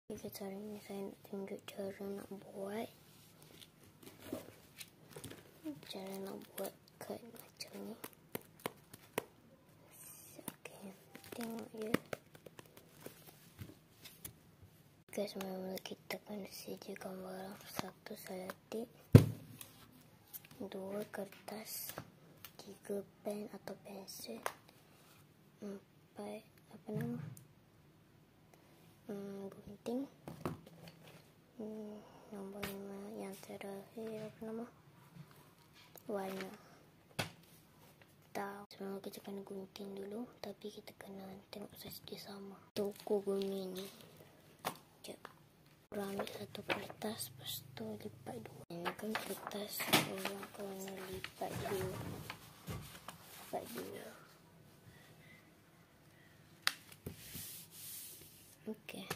Jadi hari ini saya nak tunjuk cara nak buat kad macam ni. Okey, tengok je. Guys, mula-mula kita kena sediakan barang. 1 seletik, 2 kertas, 3 pen atau pensel, 4 gunting, nombor 5 yang terakhir warna. Semua kita kena gunting dulu, tapi kita kena tengok saiz dia sama. Toko guna ni. Orang ambil 1 kertas, lepas tu lipat 2. Ini kan kertas, orang kena lipat 2. Okey.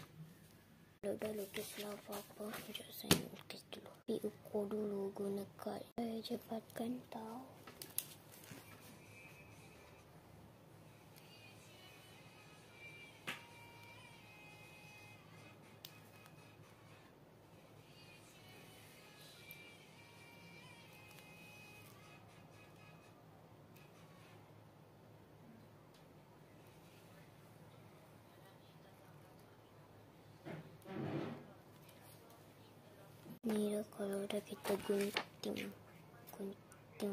Kalau dah lukis lah apa-apa, sekejap saya lukis dulu. Tapi ukur dulu guna kad. Saya cepatkan tau. Ni dah kalau dah kita gunting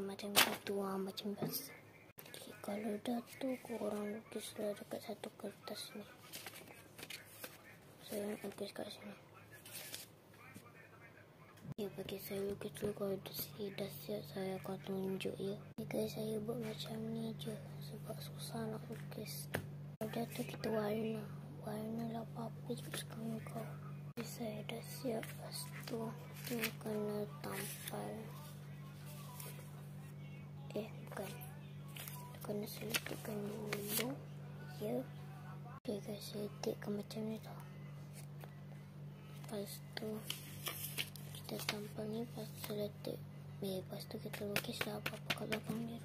macam tu, macam biasa. Okay, kalau dah tu korang lukislah dekat 1 kertas ni. Saya nak lukis kat sini. Ya, bagi saya lukis dulu. Kalau dah siap saya akan tunjuk ya. Guys, saya buat macam ni je sebab susah nak lukis. Kalau dah tu kita warna lah apa-apa je kesukaan kau. Saya dah siap. Lepas tu kita kena tampal. Bukan, kena seletikkan dulu ya. Okay guys, seletikkan macam ni tau. Lepas tu kita tampal ni, lepas tu seletik. Lepas tu kita lukislah apa-apa kat belakang dia.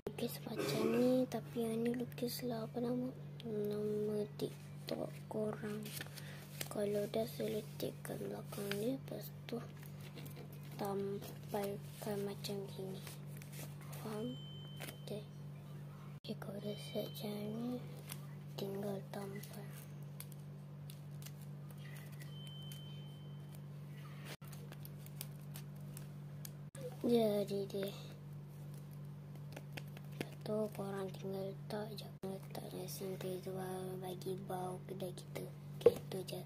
Lukis macam ni, tapi yang ni lukislah nama TikTok korang. Kalau dah seletik kat belakang ni, lepas tu tampalkan macam gini. Faham? Okay, kalau dah set macam ni, tinggal tampal. Jadi deh. Lepas tu korang tinggal letak je. Letak nasi tu bagi bau kedai kita. Okay, tu je.